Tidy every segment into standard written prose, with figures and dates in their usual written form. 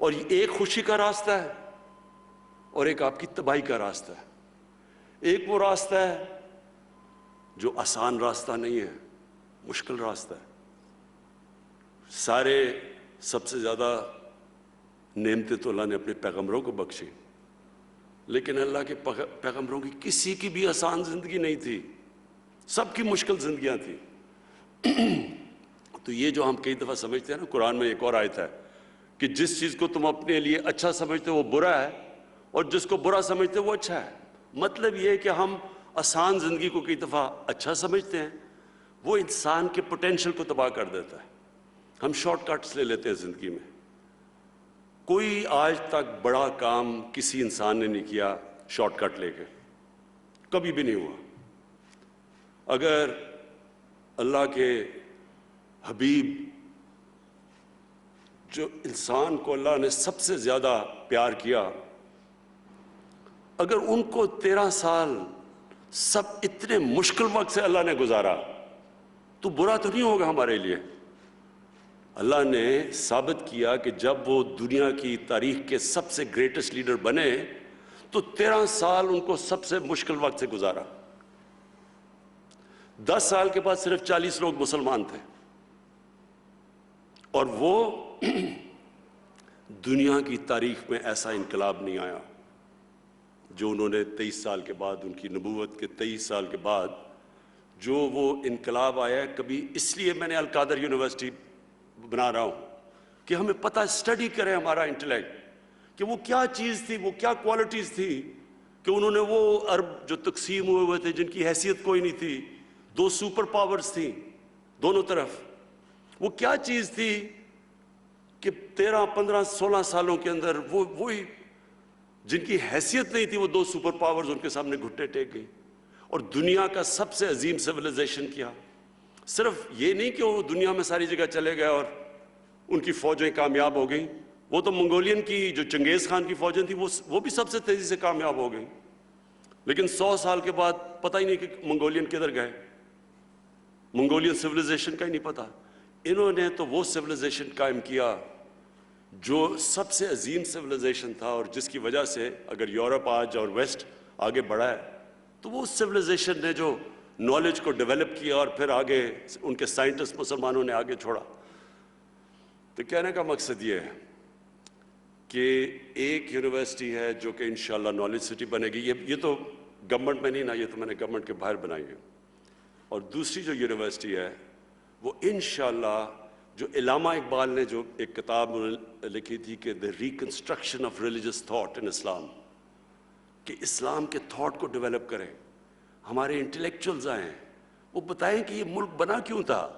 اور ایک خوشی کا راستہ ہے اور ایک آپ کی تباہی کا راستہ ہے. ایک وہ راستہ ہے جو آسان راستہ نہیں ہے، مشکل راستہ ہے. سب سے زیادہ نعمتیں تو اللہ نے اپنے پیغمبروں کو بخشی، لیکن اللہ کے پیغمبروں کی کسی کی بھی آسان زندگی نہیں تھی، سب کی مشکل زندگیاں تھیں. تو یہ جو ہم کئی دفعہ سمجھتے ہیں نا، قرآن میں ایک اور آیت ہے کہ جس چیز کو تم اپنے لیے اچھا سمجھتے ہو وہ برا ہے، اور جس کو برا سمجھتے ہو وہ اچھا ہے. مطلب یہ ہے کہ ہم آسان زندگی کو کئی دفعہ اچھا سمجھتے ہیں، وہ انسان کے پوٹینشل کو تباہ کر دیتا ہے. ہم شارٹ کٹس لے لیتے ہیں زندگی میں. کوئی آج تک بڑا کام کسی انسان نے نہیں کیا شارٹ کٹ لے کے، کبھی بھی نہیں ہوا. اگر اللہ کے حبیب جو انسان کو اللہ نے سب سے زیادہ پیار کیا، اگر ان کو 13 سال سب اتنے مشکل وقت سے اللہ نے گزارا تو برا تو نہیں ہوگا ہمارے لیے. اللہ نے ثابت کیا کہ جب وہ دنیا کی تاریخ کے سب سے گریٹسٹ لیڈر بنے تو 13 سال ان کو سب سے مشکل وقت سے گزارا. 10 سال کے بعد صرف 40 لوگ مسلمان تھے، اور وہ دنیا کی تاریخ میں ایسا انقلاب نہیں آیا جو انہوں نے 23 سال کے بعد، ان کی نبوت کے 23 سال کے بعد جو وہ انقلاب آیا ہے. کبھی اس لیے میں نے القادر یونیورسٹی بنا رہا ہوں کہ ہمیں پتہ اسٹڈی کریں ہمارا انٹلیکٹ کہ وہ کیا چیز تھی، وہ کیا کوالٹیز تھی کہ انہوں نے وہ عرب جو تقسیم ہوئے تھے جن کی حیثیت کوئی نہیں تھی، 2 سپر پاورز تھیں دونوں طرف، وہ کیا چیز تھی کہ 13 15 16 سالوں کے اندر وہی جن کی حیثیت نہیں تھی وہ 2 سپر پاورز ان کے سامنے گھٹنے ٹیک گئی اور دنیا کا سب سے عظیم سویلائزیشن کیا. صرف یہ نہیں کہ وہ دنیا میں ساری جگہ چلے گئے اور ان کی فوجیں کامیاب ہو گئیں، وہ تو منگولین کی جو چنگیز خان کی فوجیں تھیں وہ بھی سب سے تیزی سے کامیاب ہو گئیں. لیکن 100 سال کے بعد پتہ ہی نہیں کہ منگولین کدھر گئے، منگولین سویلائزیشن کا ہی نہیں پتہ. انہوں نے تو وہ سویلائزیشن قائم کیا جو سب سے عظیم سویلائزیشن تھا، اور جس کی وجہ سے اگر یورپ آج اور ویسٹ آگے بڑھا ہے تو وہ سویلائزیشن نے جو نالج کو ڈیولپ کیا اور پھر آگے ان کے سائنٹسٹ مسلمانوں نے آگے چھوڑا. تو کہنے کا مقصد یہ ہے کہ ایک یونیورسٹی ہے جو کہ انشاءاللہ نالج سٹی بنے گی، یہ تو گورنمنٹ میں نہیں نا، یہ تو میں نے گورنمنٹ کے باہر بنائی ہے. اور دوسری جو یونیورسٹی ہے وہ انشاءاللہ جو علامہ اقبال نے جو ایک کتاب لکھی تھی کہ the reconstruction of religious thought in Islam, کہ اسلام کے تھاٹ کو ڈیولپ کریں. ہمارے انٹلیکچوئلز آئیں، وہ بتائیں کہ یہ ملک بنا کیوں تھا.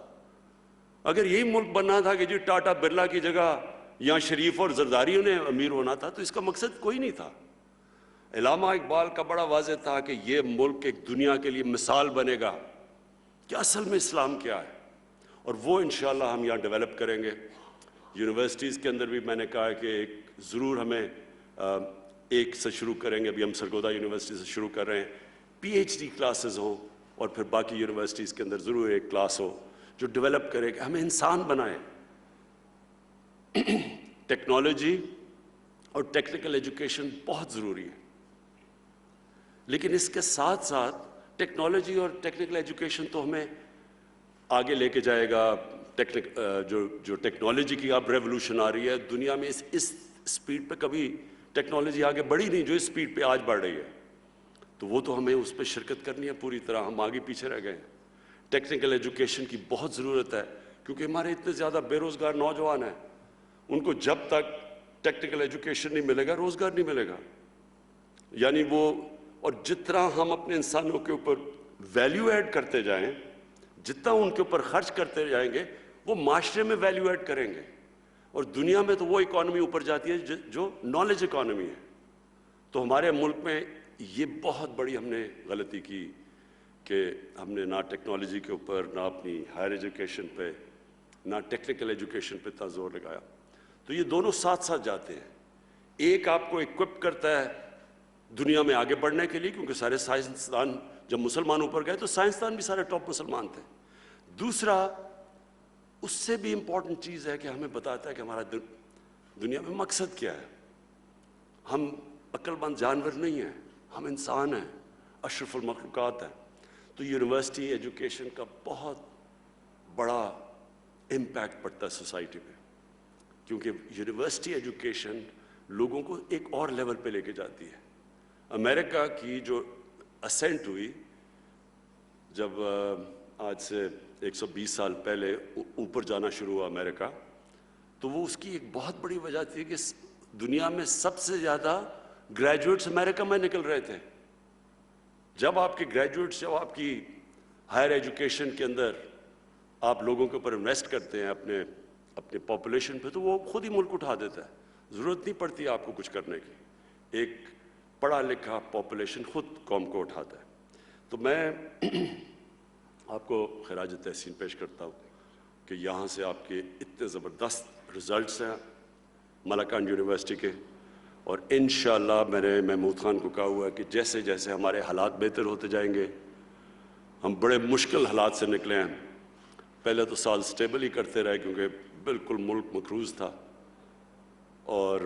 اگر یہی ملک بننا تھا کہ جی ٹاٹا برلا کی جگہ یہاں شریف اور زرداریوں نے امیر ہونا تھا تو اس کا مقصد کوئی نہیں تھا. علامہ اقبال کا بڑا واضح تھا کہ یہ ملک ایک دنیا کے لیے مثال بنے گا کہ اصل میں اسلام کیا ہے، اور وہ انشاءاللہ ہم یہاں ڈیولپ کریں گے. یونیورسٹیز کے اندر بھی میں نے کہا کہ ایک ضرور ہمیں ایک سے شروع کریں گے، ابھی ہم سرگودا یونیورسٹی سے شروع کر رہے ہیں، پی ایچ ڈی کلاسز ہوں، اور پھر باقی یونیورسٹیز کے اندر ضرور ایک کلاس ہو جو ڈیولپ کرے کہ ہمیں انسان بنائے. ٹیکنالوجی اور ٹیکنیکل ایجوکیشن بہت ضروری ہے، لیکن اس کے ساتھ ساتھ ٹیکنالوجی اور ٹیکنیکل ایجوکیشن تو ہمیں آگے لے کے جائے گا. جو ٹیکنالوجی کی اب ریولوشن آ رہی ہے دنیا میں، اس سپیڈ پہ کبھی ٹیکنالوجی آگے بڑھی نہیں جو اس سپیڈ پہ آج بڑھ رہی ہے، تو وہ تو ہمیں اس پہ شرکت کرنی ہے پوری طرح. ہم آگے پیچھے رہ گئے ہیں. ٹیکنیکل ایجوکیشن کی بہت ضرورت ہے کیونکہ ہمارے اتنے زیادہ بے روزگار نوجوان ہیں، ان کو جب تک ٹیکنیکل ایجوکیشن نہیں ملے گا روزگار نہیں ملے گا. یعنی اور جتنا ہم اپنے انسانوں کے اوپر ویلیو ایڈ کرتے جائیں، جتنا ان کے اوپر خرچ کرتے جائیں گے وہ معاشرے میں ویلیو ایڈ کریں گے. اور دنیا میں تو وہ اکانومی اوپر جاتی ہے جو نالج اکانومی ہے. تو ہمارے ملک میں یہ بہت بڑی ہم نے غلطی کی کہ ہم نے نہ ٹیکنالوجی کے اوپر، نہ اپنی ہائر ایجوکیشن پہ، نہ ٹیکنیکل ایجوکیشن پہ اتنا زور لگایا. تو یہ دونوں ساتھ ساتھ جاتے ہیں. ایک آپ کو اکوپ کرتا ہے دنیا میں آگے بڑھنے کے لیے کیونکہ سارے سائنسدان جب مسلمانوں پر گئے تو سائنسدان بھی سارے ٹاپ مسلمان تھے. دوسرا اس سے بھی امپورٹنٹ چیز ہے کہ ہمیں بتاتا ہے کہ ہمارا دنیا میں مقصد کیا ہے؟ ہم عقل مند جانور نہیں ہیں، ہم انسان ہیں، اشرف المخلوقات ہیں۔ تو یونیورسٹی ایجوکیشن کا بہت بڑا امپیکٹ پڑتا ہے سوسائٹی پہ، کیونکہ یونیورسٹی ایجوکیشن لوگوں کو ایک اور لیول پہ لے کے جاتی ہے۔ امریکہ کی جو اسینٹ ہوئی، جب آج سے 120 سال پہلے اوپر جانا شروع ہوا امریکہ، تو وہ اس کی ایک بہت بڑی وجہ تھی کہ دنیا میں سب سے زیادہ گریجویٹس امریکہ میں نکل رہے تھے۔ جب آپ کے گریجویٹس، جب آپ کی ہائر ایجوکیشن کے اندر آپ لوگوں کے اوپر انویسٹ کرتے ہیں اپنے پاپولیشن پہ، تو وہ خود ہی ملک اٹھا دیتا ہے، ضرورت نہیں پڑتی آپ کو کچھ کرنے کی۔ ایک پڑھا لکھا پاپولیشن خود قوم کو اٹھاتا ہے۔ تو میں آپ کو خراج تحسین پیش کرتا ہوں کہ یہاں سے آپ کے اتنے زبردست رزلٹس ہیں ملکان یونیورسٹی کے، اور انشاءاللہ میں نے محمود خان کو کہا ہوا ہے کہ جیسے جیسے ہمارے حالات بہتر ہوتے جائیں گے، ہم بڑے مشکل حالات سے نکلے ہیں، پہلے تو سال سٹیبل ہی کرتے رہے کیونکہ بالکل ملک مقروض تھا، اور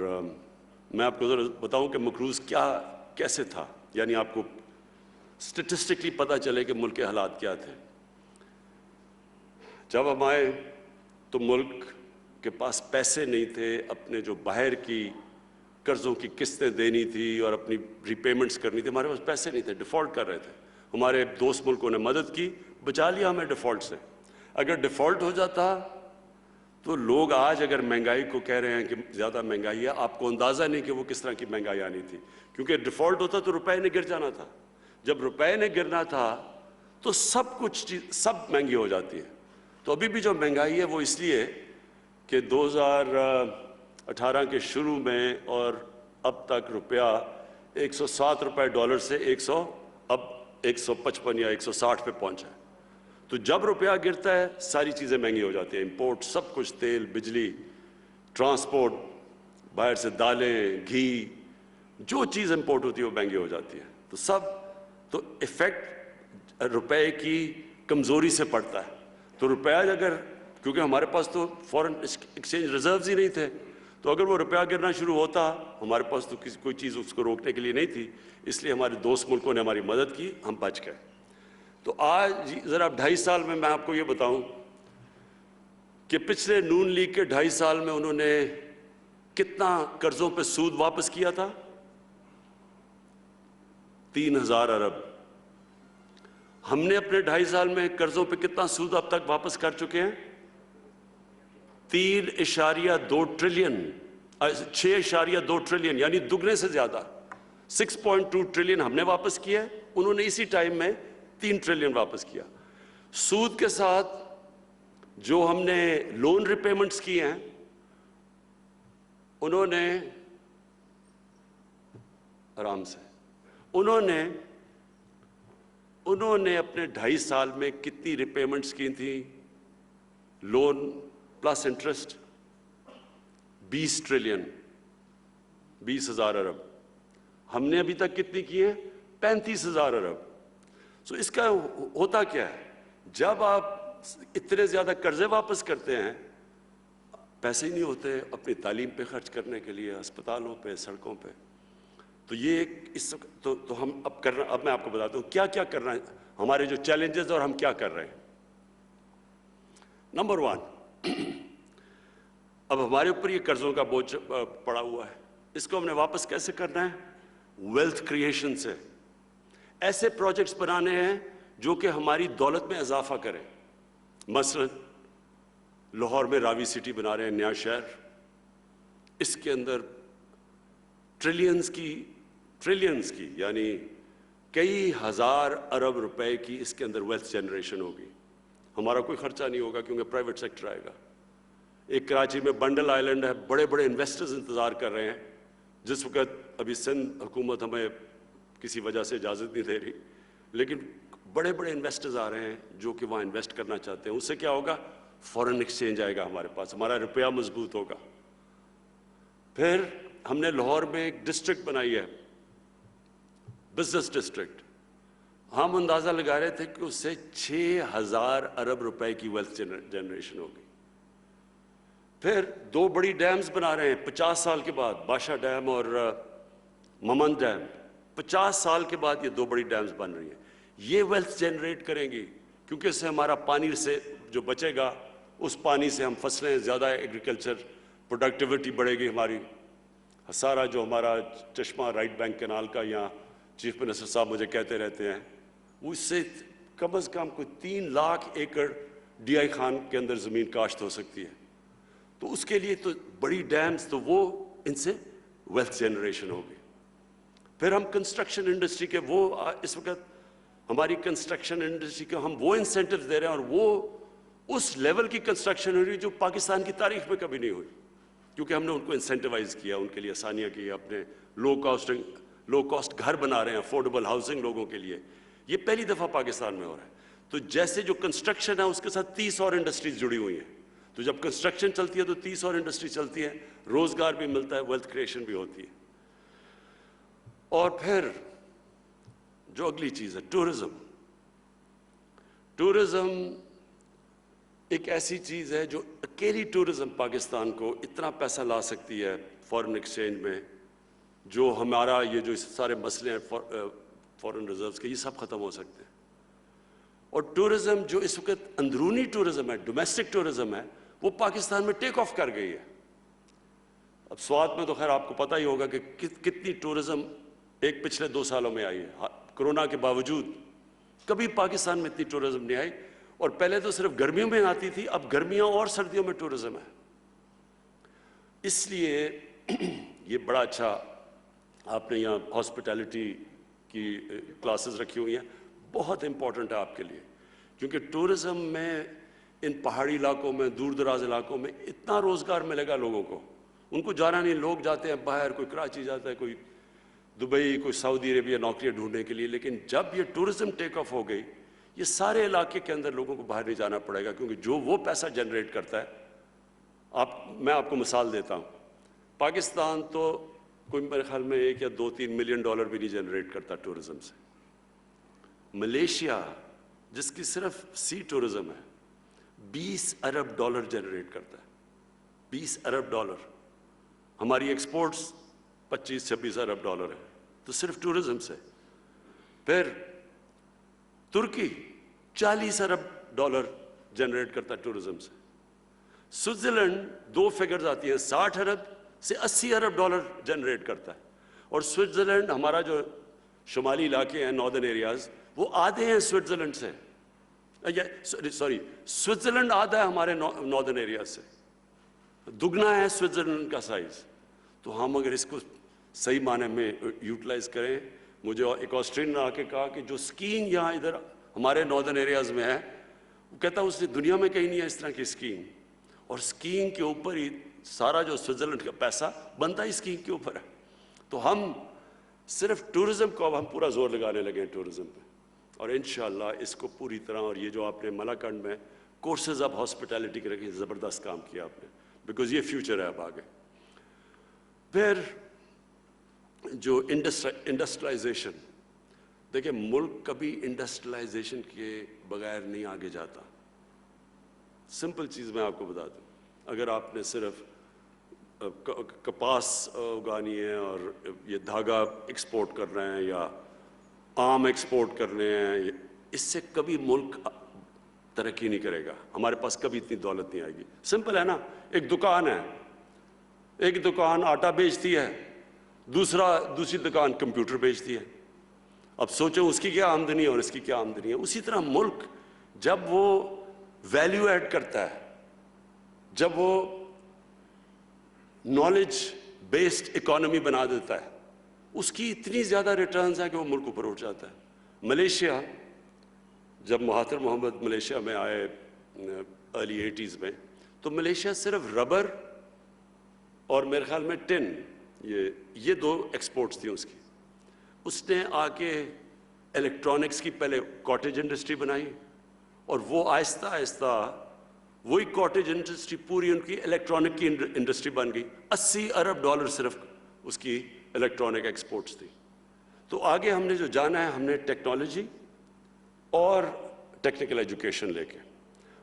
میں آپ کو ذرا بتاؤں کہ مقروض کیسے تھا، یعنی آپ کو سٹیٹسٹکلی پتہ چلے کہ ملک کے حالات کیا تھے۔ جب ہم آئے تو ملک کے پاس پیسے نہیں تھے، اپنے جو باہر کی قرضوں کی قسطیں دینی تھی اور اپنی ری پیمنٹس کرنی تھی، ہمارے پاس پیسے نہیں تھے، ڈیفالٹ کر رہے تھے۔ ہمارے دوست ملکوں نے مدد کی، بچا لیا ہمیں ڈیفالٹ سے۔ اگر ڈیفالٹ ہو جاتا تو لوگ آج اگر مہنگائی کو کہہ رہے ہیں کہ زیادہ مہنگائی ہے، آپ کو اندازہ نہیں کہ وہ کس طرح کی مہنگائی آنی تھی، کیونکہ ڈیفالٹ ہوتا تو روپے نے گر جانا تھا۔ جب روپے نے گرنا تھا تو سب مہنگی ہو جاتی ہے۔ تو ابھی بھی جو مہنگائی ہے وہ اس لیے کہ 2018 کے شروع میں اور اب تک روپیہ 107 روپے ڈالر سے اب 155 یا 160 پہ پہنچا ہے۔ تو جب روپیہ گرتا ہے ساری چیزیں مہنگی ہو جاتی ہیں، امپورٹ سب کچھ، تیل، بجلی، ٹرانسپورٹ، باہر سے دالیں، گھی، جو چیز امپورٹ ہوتی ہے وہ مہنگی ہو جاتی ہے۔ تو ایفیکٹ روپے کی کمزوری سے پڑتا ہے۔ تو روپیہ اگر، کیونکہ ہمارے پاس تو فورن ایکسچینج ریزروز ہی نہیں تھے، تو اگر وہ روپیہ گرنا شروع ہوتا، ہمارے پاس تو کوئی چیز اس کو روکنے کے لیے نہیں تھی، اس لیے ہمارے دوست ملکوں نے ہماری مدد کی، ہم بچ گئے۔ تو آج ذرا 2.5 سال میں آپ کو یہ بتاؤں کہ پچھلے نون لیگ کے 2.5 سال میں انہوں نے کتنا قرضوں پہ سود واپس کیا تھا؟ 3000 ارب۔ ہم نے اپنے 2.5 سال میں قرضوں پہ کتنا سود اب تک واپس کر چکے ہیں؟ 3.2 ٹریلین، 6.2 ٹریلین، یعنی دگنے سے زیادہ۔ 6.2 ٹریلین ہم نے واپس کیا ہے، انہوں نے اسی ٹائم میں 3 ٹریلین واپس کیا۔ سود کے ساتھ جو ہم نے لون ریپیمنٹس کی ہیں، انہوں نے آرام سے انہوں نے اپنے 2.5 سال میں کتنی ریپیمنٹس کی تھیں لون پلس انٹرسٹ؟ 20 ٹریلین، 20,000 ارب۔ ہم نے ابھی تک کتنی کی ہیں؟ 35,000 ارب۔ سو اس کا ہوتا کیا ہے؟ جب آپ اتنے زیادہ قرضے واپس کرتے ہیں، پیسے ہی نہیں ہوتے اپنی تعلیم پہ خرچ کرنے کے لیے، ہسپتالوں پہ، سڑکوں پہ۔ تو یہ تو ہم اب میں آپ کو بتاتا ہوں کیا کیا کرنا ہے، ہمارے جو چیلنجز اور ہم کیا کر رہے ہیں۔ نمبر 1، اب ہمارے اوپر یہ قرضوں کا بوجھ پڑا ہوا ہے، اس کو ہم نے واپس کیسے کرنا ہے؟ ویلتھ کریشن سے۔ ایسے پروجیکٹس بنانے ہیں جو کہ ہماری دولت میں اضافہ کریں۔ مثلا لاہور میں راوی سٹی بنا رہے ہیں، نیا شہر، اس کے اندر ٹریلینز کی یعنی کئی ہزار ارب روپے کی اس کے اندر ویلتھ جنریشن ہوگی۔ ہمارا کوئی خرچہ نہیں ہوگا کیونکہ پرائیویٹ سیکٹر آئے گا۔ ایک کراچی میں بنڈل آئیلینڈ ہے، بڑے بڑے انویسٹرز انتظار کر رہے ہیں، جس وقت ابھی سندھ حکومت ہمیں کسی وجہ سے اجازت نہیں دے رہی، لیکن بڑے بڑے انویسٹرز آ رہے ہیں جو کہ وہاں انویسٹ کرنا چاہتے ہیں۔ اس سے کیا ہوگا؟ فورن ایکسچینج آئے گا ہمارے پاس، ہمارا روپیہ مضبوط ہوگا۔ پھر ہم نے لاہور میں ایک ڈسٹرکٹ بنائی ہے، بزنس ڈسٹرکٹ۔ ہم اندازہ لگا رہے تھے کہ اس سے 6,000 ارب روپے کی ویلتھ جنریشن ہوگی۔ پھر 2 بڑی ڈیمز بنا رہے ہیں 50 سال کے بعد، باشا ڈیم اور ممند ڈیم. 50 سال کے بعد یہ 2 بڑی ڈیمز بن رہی ہیں. یہ ویلتھ جنریٹ کریں گی کیونکہ اس سے ہمارا پانی سے جو بچے گا اس پانی سے ہم فصلیں زیادہ، ایگریکلچر پروڈکٹیوٹی بڑھے گی ہماری. سارا جو ہمارا چشمہ رائٹ بینک کینال کا، یہاں چیف منسٹر صاحب مجھے کہتے رہتے ہیں، وہ اس سے کم از کم کوئی 3 لاکھ ایکڑ ڈی آئی خان کے اندر زمین کاشت ہو سکتی ہے. تو اس کے لیے تو بڑی ڈیمز، تو وہ ان سے ویلتھ جنریشن ہوگی. پھر ہم کنسٹرکشن انڈسٹری کے وہ اس وقت ہماری کنسٹرکشن انڈسٹری کو ہم وہ انسینٹیوز دے رہے ہیں، اور وہ اس لیول کی کنسٹرکشن ہو رہی ہے جو پاکستان کی تاریخ میں کبھی نہیں ہوئی، کیونکہ ہم نے ان کو انسینٹیوائز کیا، ان کے لیے آسانیاں کی، اپنے لو کاسٹ گھر بنا رہے ہیں، افورڈیبل ہاؤسنگ لوگوں کے لیے. یہ پہلی دفعہ پاکستان میں ہو رہا ہے. تو جیسے جو کنسٹرکشن ہے اس کے ساتھ 30 اور انڈسٹریز جڑی ہوئی ہیں. تو جب کنسٹرکشن چلتی ہے تو 30 اور انڈسٹری چلتی ہے، روزگار بھی ملتا ہے، ویلتھ کریشن بھی ہوتی ہے. اور پھر جو اگلی چیز ہے ٹورزم. ٹورزم ایک ایسی چیز ہے جو اکیلی ٹورزم پاکستان کو اتنا پیسہ لا سکتی ہے فارن ایکسچینج میں، جو ہمارا یہ جو سارے مسئلے ہیں فارن ریزروز کے، یہ سب ختم ہو سکتے ہیں. اور ٹورزم جو اس وقت اندرونی ٹورزم ہے، ڈومیسٹک ٹورزم ہے، وہ پاکستان میں ٹیک آف کر گئی ہے. اب سوات میں تو خیر آپ کو پتہ ہی ہوگا کہ کتنی ٹورزم ایک پچھلے 2 سالوں میں آئی ہے. کرونا کے باوجود کبھی پاکستان میں اتنی ٹورزم نہیں آئی. اور پہلے تو صرف گرمیوں میں آتی تھی، اب گرمیاں اور سردیوں میں ٹورزم ہے. اس لیے یہ بڑا اچھا آپ نے یہاں ہاسپٹیلٹی کی کلاسز رکھی ہوئی ہیں، بہت امپورٹنٹ ہے آپ کے لیے، کیونکہ ٹورزم میں ان پہاڑی علاقوں میں، دور دراز علاقوں میں اتنا روزگار ملے گا لوگوں کو. ان کو جانا نہیں، لوگ جاتے ہیں باہر، کوئی کراچی جاتا ہے، کوئی دبئی، کوئی سعودی عربیہ نوکریاں ڈھونڈنے کے لیے. لیکن جب یہ ٹورزم ٹیک آف ہو گئی، یہ سارے علاقے کے اندر لوگوں کو باہر نہیں جانا پڑے گا، کیونکہ جو وہ پیسہ جنریٹ کرتا ہے. میں آپ کو مثال دیتا ہوں. پاکستان تو کوئی میرے خیال میں 1 یا 2-3 ملین ڈالر بھی نہیں جنریٹ کرتا ٹورزم سے. ملیشیا جس کی صرف سی ٹورزم ہے 20 ارب ڈالر جنریٹ کرتا ہے. 20 ارب ڈالر. ہماری ایکسپورٹس 25-26 ارب ڈالر ہے، تو صرف ٹورزم سے. پھر ترکی 40 ارب ڈالر جنریٹ کرتا ہے ٹورزم سے. سوئٹزرلینڈ 2 فگرز آتی ہیں، 60 ارب سے 80 ارب ڈالر جنریٹ کرتا ہے. اور سوئٹزرلینڈ ہمارا جو شمالی علاقے ہیں، ناردرن ایریاز، وہ آدھے ہیں سوئٹزرلینڈ سے. سوئٹزرلینڈ آدھا ہے ہمارے ناردرن ایریاز سے، دگنا ہے سوئٹزرلینڈ کا سائز. تو ہم اگر اس کو صحیح معنی میں یوٹیلائز کریں، مجھے ایک آسٹریلین نے آ کے کہا کہ جو اسکیئنگ یہاں ادھر ہمارے ناردرن ایریاز میں ہے، وہ کہتا ہے اس نے دنیا میں کہیں نہیں ہے اس طرح کی اسکیئنگ. اور اسکیئنگ کے اوپر ہی سارا جو سوئٹزرلینڈ کا پیسہ بنتا ہے اسکیئنگ کے اوپر ہے. تو ہم صرف ٹورزم کو اب ہم پورا زور لگانے لگے ہیں ٹورزم پہ، اور انشاءاللہ اس کو پوری طرح. اور یہ جو آپ نے ملاکنڈ میں کورسز اب ہاسپٹیلٹی کے رکھے، زبردست کام کیا آپ نے، بیکاز یہ فیوچر ہے اب آگے. پھر جو انڈسٹریلائزیشن، دیکھیں ملک کبھی انڈسٹریلائزیشن کے بغیر نہیں آگے جاتا. سمپل چیز میں آپ کو بتا دوں، اگر آپ نے صرف کپاس اگانی ہے اور یہ دھاگا ایکسپورٹ کر رہے ہیں یا آم ایکسپورٹ کر رہے ہیں، اس سے کبھی ملک ترقی نہیں کرے گا. ہمارے پاس کبھی اتنی دولت نہیں آئے گی. سمپل ہے نا، ایک دکان ہے، ایک دکان آٹا بیچتی ہے، دوسری دکان کمپیوٹر بیچتی ہے. اب سوچیں اس کی کیا آمدنی ہے اور اس کی کیا آمدنی ہے. اسی طرح ملک جب وہ ویلیو ایڈ کرتا ہے، جب وہ نالج بیسڈ اکانومی بنا دیتا ہے، اس کی اتنی زیادہ ریٹرنز ہیں کہ وہ ملک اوپر اٹھ جاتا ہے. ملیشیا، جب مہاتر محمد ملیشیا میں آئے ارلی 80s میں، تو ملیشیا صرف ربر اور میرے خیال میں ٹن، یہ 2 ایکسپورٹس تھیں اس کی. اس نے آ کے الیکٹرانکس کی پہلے کاٹیج انڈسٹری بنائی، اور وہ آہستہ آہستہ وہی کاٹیج انڈسٹری پوری ان کی الیکٹرانک کی انڈسٹری بن گئی. 80 ارب ڈالر صرف اس کی الیکٹرانک ایکسپورٹس تھی. تو آگے ہم نے جو جانا ہے، ہم نے ٹیکنالوجی اور ٹیکنیکل ایجوکیشن لے کے.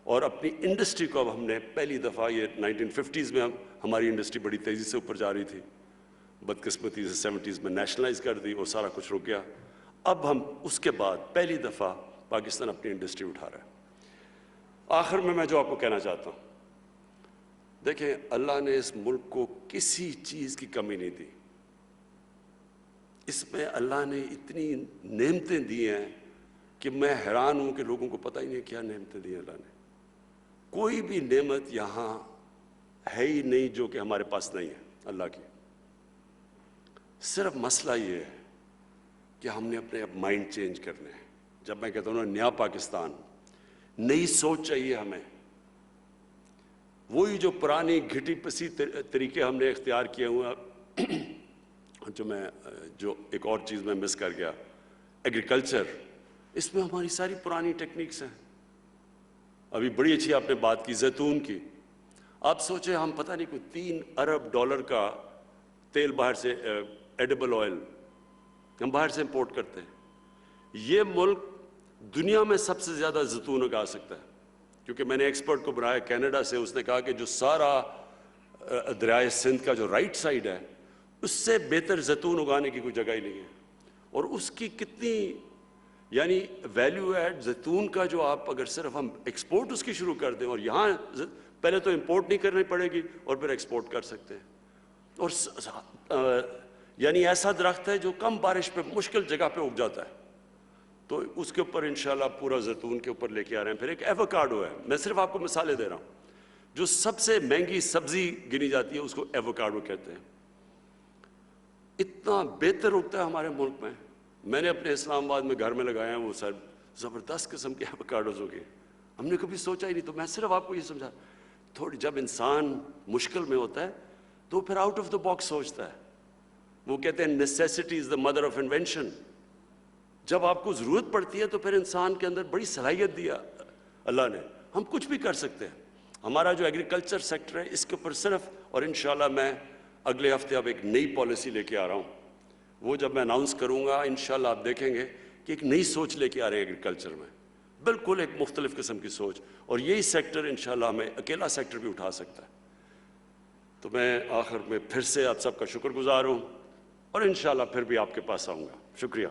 اور اپنی انڈسٹری کو اب ہم نے پہلی دفعہ، یہ 1950s میں ہماری انڈسٹری بڑی تیزی سے اوپر جا رہی تھی، بدقسمتی سے 70s میں نیشنلائز کر دی اور سارا کچھ رک گیا. اب ہم اس کے بعد پہلی دفعہ پاکستان اپنی انڈسٹری اٹھا رہا ہے. آخر میں جو آپ کو کہنا چاہتا ہوں، دیکھیں اللہ نے اس ملک کو کسی چیز کی کمی نہیں دی. اس میں اللہ نے اتنی نعمتیں دی ہیں کہ میں حیران ہوں کہ لوگوں کو پتہ ہی نہیں کیا نعمتیں دی ہیں اللہ نے. کوئی بھی نعمت یہاں ہے ہی نہیں جو کہ ہمارے پاس نہیں ہے اللہ کی. صرف مسئلہ یہ ہے کہ ہم نے اپنے اب مائنڈ چینج کرنے ہیں. جب میں کہتا ہوں نا نیا پاکستان، نئی سوچ چاہیے ہمیں. وہی جو پرانی گھٹی پسی طریقے ہم نے اختیار کیے ہوئے، جو ایک اور چیز میں مس کر گیا، ایگریکلچر، اس میں ہماری ساری پرانی ٹیکنیکس ہیں. ابھی بڑی اچھی آپ نے بات کی زیتون کی. آپ سوچیں ہم پتہ نہیں کوئی $3 ارب کا تیل باہر سے، ایڈیبل آئل ہم باہر سے امپورٹ کرتے ہیں. یہ ملک دنیا میں سب سے زیادہ زیتون اگا سکتا ہے، کیونکہ میں نے ایکسپرٹ کو بنایا کینیڈا سے. اس نے کہا کہ جو سارا دریائے سندھ کا جو رائٹ سائڈ ہے، اس سے بہتر زیتون اگانے کی کوئی جگہ ہی نہیں ہے. اور اس کی کتنی یعنی ویلیو ایڈ زیتون کا، جو آپ اگر صرف ہم ایکسپورٹ اس کی شروع کر دیں، اور یہاں پہلے تو امپورٹ نہیں کرنی پڑے گی اور پھر ایکسپورٹ کر سکتے ہیں. اور یعنی ایسا درخت ہے جو کم بارش پہ مشکل جگہ پہ اگ جاتا ہے. تو اس کے اوپر انشاءاللہ پورا زیتون کے اوپر لے کے آ رہے ہیں. پھر ایک ایووکاڈو ہے، میں صرف آپ کو مثالیں دے رہا ہوں. جو سب سے مہنگی سبزی گنی جاتی ہے اس کو ایووکاڈو کہتے ہیں. اتنا بہتر اگتا ہے ہمارے ملک میں. میں نے اپنے اسلام آباد میں گھر میں لگائے ہیں، وہ سر زبردست قسم کے ایووکاڈوز ہو گئے. ہم نے کبھی سوچا ہی نہیں. تو میں صرف آپ کو یہ سمجھا، تھوڑی جب انسان مشکل میں ہوتا ہے تو پھر آؤٹ آف دا باکس سوچتا ہے. وہ کہتے ہیں necessity is the mother of invention. جب آپ کو ضرورت پڑتی ہے تو پھر انسان کے اندر بڑی صلاحیت دیا اللہ نے. ہم کچھ بھی کر سکتے ہیں. ہمارا جو ایگریکلچر سیکٹر ہے اس کے اوپر صرف، اور انشاءاللہ میں اگلے ہفتے اب ایک نئی پالیسی لے کے آ رہا ہوں. وہ جب میں اناؤنس کروں گا انشاءاللہ آپ دیکھیں گے کہ ایک نئی سوچ لے کے آ رہے ہیں ایگریکلچر میں، بالکل ایک مختلف قسم کی سوچ. اور یہی سیکٹر انشاءاللہ ہمیں اکیلا سیکٹر بھی اٹھا سکتا ہے. تو میں آخر میں پھر سے آپ سب کا شکر گزار ہوں، اور انشاءاللہ پھر بھی آپ کے پاس آؤں گا. شکریہ.